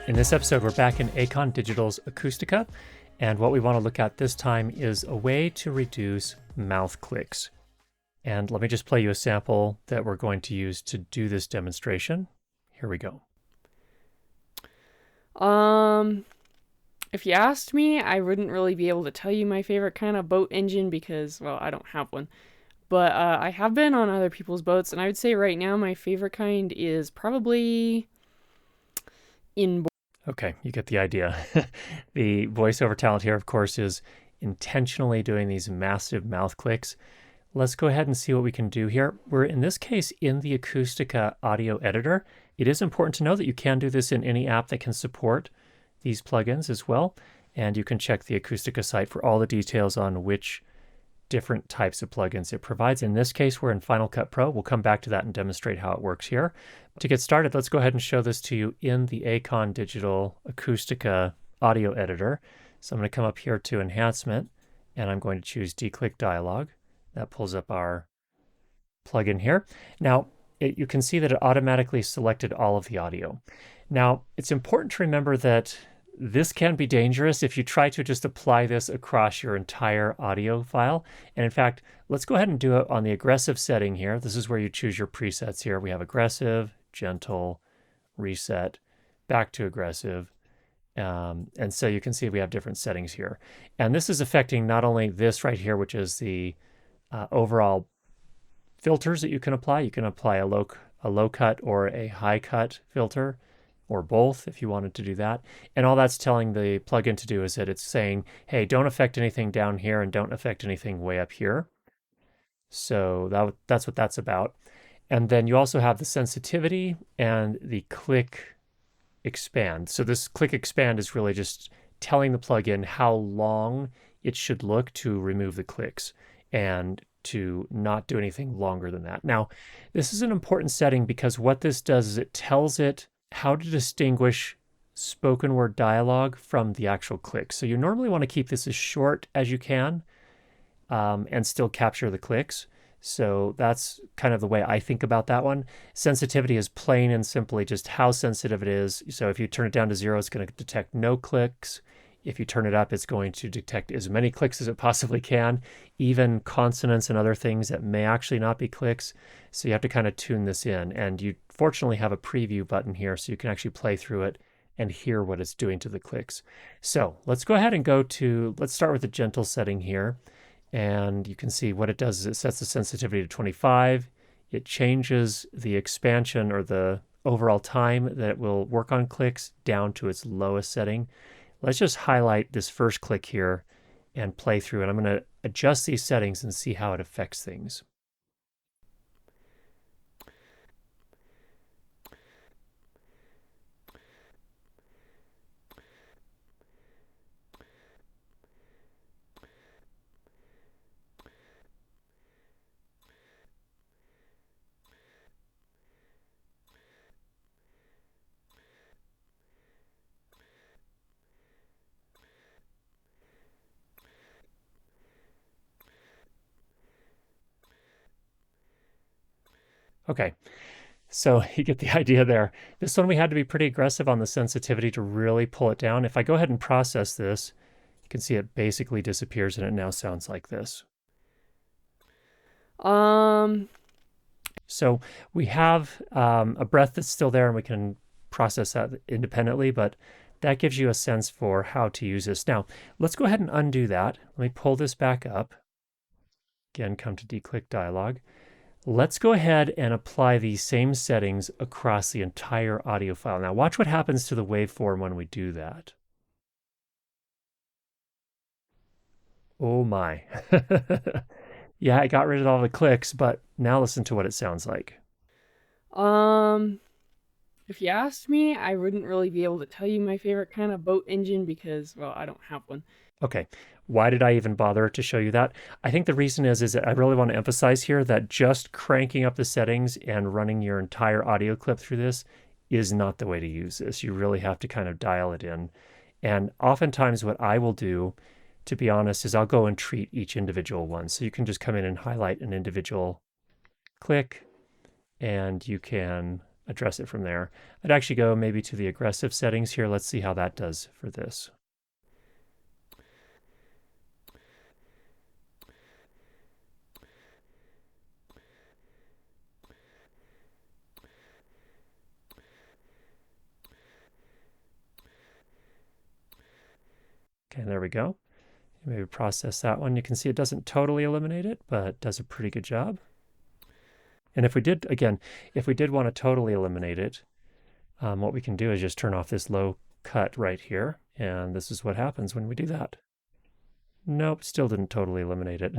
In this episode, we're back in Acon Digital's Acoustica, and what we want to look at this time is a way to reduce mouth clicks. And let me just play you a sample that we're going to use to do this demonstration. Here we go. If you asked me, I wouldn't really be able to tell you my favorite kind of boat engine because, well, I don't have one. But I have been on other people's boats, and I would say right now my favorite kind is probably inboard. Okay, you get the idea. The voiceover talent here, of course, is intentionally doing these massive mouth clicks. Let's go ahead and see what we can do here. We're, in this case, in the Acoustica audio editor. It is important to know that you can do this in any app that can support these plugins as well. And you can check the Acoustica site for all the details on which different types of plugins it provides. In this case, we're in Final Cut Pro. We'll come back to that and demonstrate how it works here. To get started, let's go ahead and show this to you in the Acon Digital Acoustica audio editor. So I'm going to come up here to Enhancement, and I'm going to choose DeClick Dialog. That pulls up our plugin here. Now, you can see that it automatically selected all of the audio. Now, it's important to remember that this can be dangerous if you try to just apply this across your entire audio file. And in fact, let's go ahead and do it on the aggressive setting here. This is where you choose your presets here. We have aggressive, gentle, reset, back to aggressive. And so you can see we have different settings here. And this is affecting not only this right here, which is the overall filters that you can apply. You can apply a low cut or a high cut filter, or both if you wanted to do that. And all that's telling the plugin to do is that it's saying, hey, don't affect anything down here and don't affect anything way up here. So that's what that's about. And then you also have the sensitivity and the click expand. So this click expand is really just telling the plugin how long it should look to remove the clicks and to not do anything longer than that. Now, this is an important setting because what this does is it tells it how to distinguish spoken word dialogue from the actual clicks. So you normally want to keep this as short as you can and still capture the clicks. So that's kind of the way I think about that one. Sensitivity is plain and simply just how sensitive it is. So if you turn it down to 0, it's going to detect no clicks. If you turn it up, it's going to detect as many clicks as it possibly can, even consonants and other things that may actually not be clicks. So you have to kind of tune this in. And you fortunately have a preview button here so you can actually play through it and hear what it's doing to the clicks. So let's go ahead and let's start with the gentle setting here. And you can see what it does is it sets the sensitivity to 25. It changes the expansion or the overall time that it will work on clicks down to its lowest setting. Let's just highlight this first click here and play through it. I'm going to adjust these settings and see how it affects things. Okay, so you get the idea there. This one we had to be pretty aggressive on the sensitivity to really pull it down. If I go ahead and process this, you can see it basically disappears and it now sounds like this. So we have a breath that's still there and we can process that independently, but that gives you a sense for how to use this. Now, let's go ahead and undo that. Let me pull this back up. Again, come to DeClick Dialog. Let's go ahead and apply these same settings across the entire audio file. Now watch what happens to the waveform when we do that. Oh my. Yeah, I got rid of all the clicks, but now listen to what it sounds like. If you asked me, I wouldn't really be able to tell you my favorite kind of boat engine because, well, I don't have one. Okay, why did I even bother to show you that? I think the reason is that I really want to emphasize here that just cranking up the settings and running your entire audio clip through this is not the way to use this. You really have to kind of dial it in. And oftentimes what I will do, to be honest, is I'll go and treat each individual one. So you can just come in and highlight an individual click, and you can address it from there. I'd actually go maybe to the aggressive settings here. Let's see how that does for this. Okay, there we go. Maybe process that one. You can see it doesn't totally eliminate it, but does a pretty good job. And if we did, again, if we did want to totally eliminate it, what we can do is just turn off this low cut right here. And this is what happens when we do that. Nope, still didn't totally eliminate it.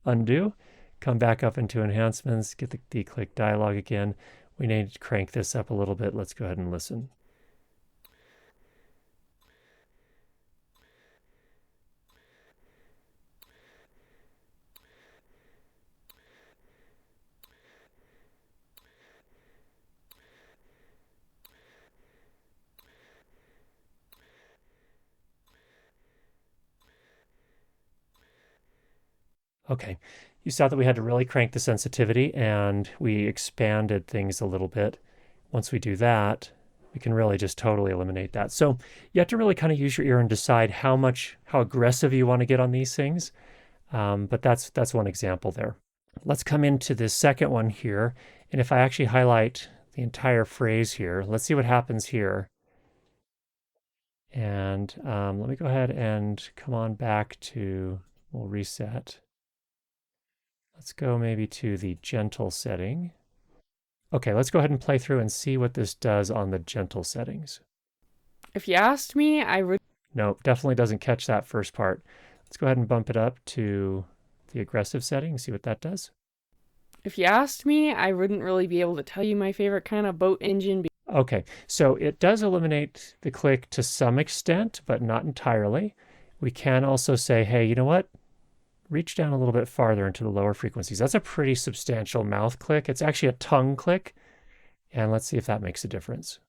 Undo, come back up into enhancements, get the DeClick dialog again. We need to crank this up a little bit. Let's go ahead and listen. Okay, you saw that we had to really crank the sensitivity and we expanded things a little bit. Once we do that, we can really just totally eliminate that. So you have to really kind of use your ear and decide how aggressive you want to get on these things. But that's one example there. Let's come into this second one here. And if I actually highlight the entire phrase here, let's see what happens here. And let me go ahead and come on back to, we'll reset. Let's go maybe to the gentle setting. Okay, let's go ahead and play through and see what this does on the gentle settings. If you asked me, I would. Nope, definitely doesn't catch that first part. Let's go ahead and bump it up to the aggressive setting, see what that does. If you asked me, I wouldn't really be able to tell you my favorite kind of boat engine. Okay, so it does eliminate the click to some extent, but not entirely. We can also say, hey, you know what? Reach down a little bit farther into the lower frequencies. That's a pretty substantial mouth click. It's actually a tongue click. And let's see if that makes a difference.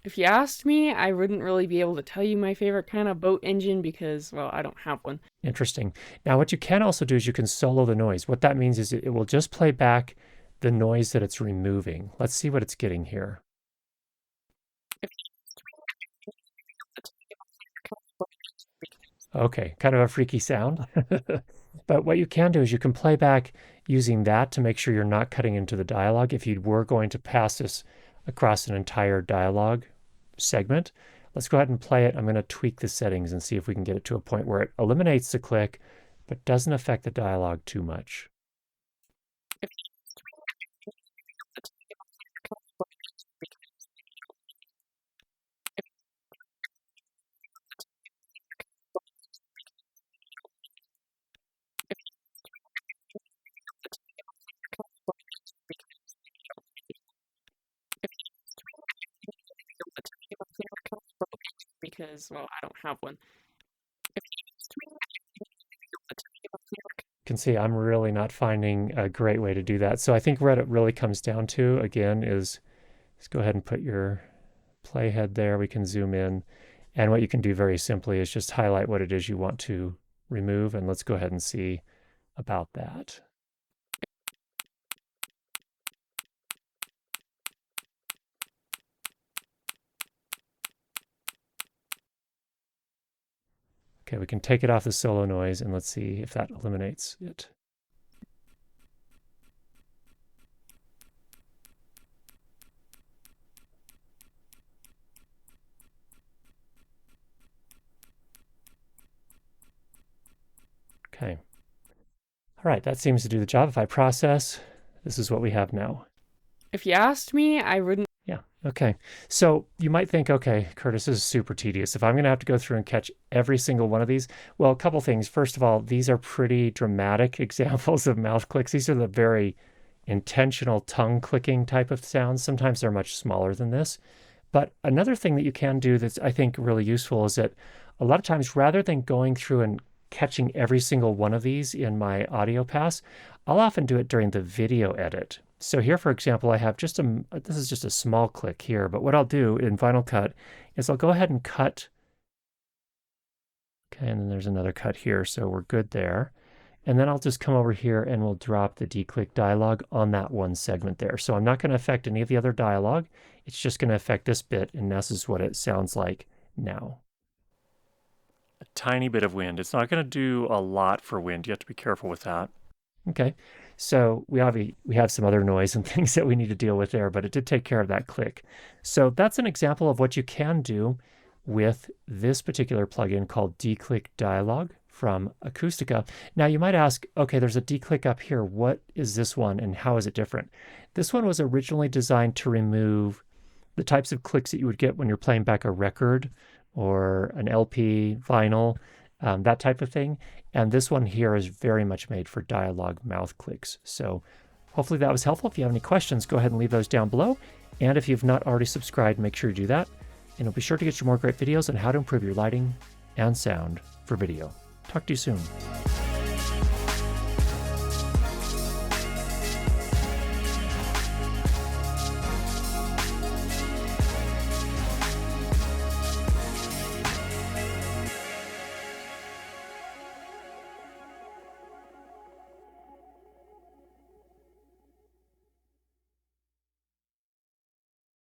If you asked me, I wouldn't really be able to tell you my favorite kind of boat engine because, well, I don't have one. Interesting. Now, what you can also do is you can solo the noise. What that means is it will just play back the noise that it's removing. Let's see what it's getting here. Okay, kind of a freaky sound. But what you can do is you can play back using that to make sure you're not cutting into the dialogue. If you were going to pass this across an entire dialogue segment, let's go ahead and play it. I'm going to tweak the settings and see if we can get it to a point where it eliminates the click, but doesn't affect the dialogue too much. Because, well, I don't have one. You can see I'm really not finding a great way to do that. So I think what it really comes down to, again, is let's go ahead and put your playhead there. We can zoom in. And what you can do very simply is just highlight what it is you want to remove. And let's go ahead and see about that. Okay, we can take it off the solo noise and let's see if that eliminates it. Okay. All right, that seems to do the job. If I process, this is what we have now. If you asked me, I wouldn't. Yeah, okay. So you might think, okay, Curtis, this is super tedious. If I'm going to have to go through and catch every single one of these, well, a couple things. First of all, these are pretty dramatic examples of mouth clicks. These are the very intentional tongue clicking type of sounds. Sometimes they're much smaller than this. But another thing that you can do that's, I think, really useful is that a lot of times, rather than going through and catching every single one of these in my audio pass, I'll often do it during the video edit. So here, for example, I have this is just a small click here, but what I'll do in Final Cut is I'll go ahead and cut. Okay, and then there's another cut here, so we're good there. And then I'll just come over here and we'll drop the DeClick dialog on that one segment there. So I'm not going to affect any of the other dialog. It's just going to affect this bit, and this is what it sounds like now. A tiny bit of wind. It's not going to do a lot for wind. You have to be careful with that. Okay, so we have some other noise and things that we need to deal with there, but it did take care of that click. So that's an example of what you can do with this particular plugin called DeClick Dialog from Acoustica. Now you might ask, okay, there's a DeClick up here. What is this one and how is it different? This one was originally designed to remove the types of clicks that you would get when you're playing back a record or an LP, vinyl, that type of thing. And this one here is very much made for dialogue mouth clicks. So hopefully that was helpful. If you have any questions, go ahead and leave those down below. And if you've not already subscribed, make sure you do that. And be sure to get you more great videos on how to improve your lighting and sound for video. Talk to you soon.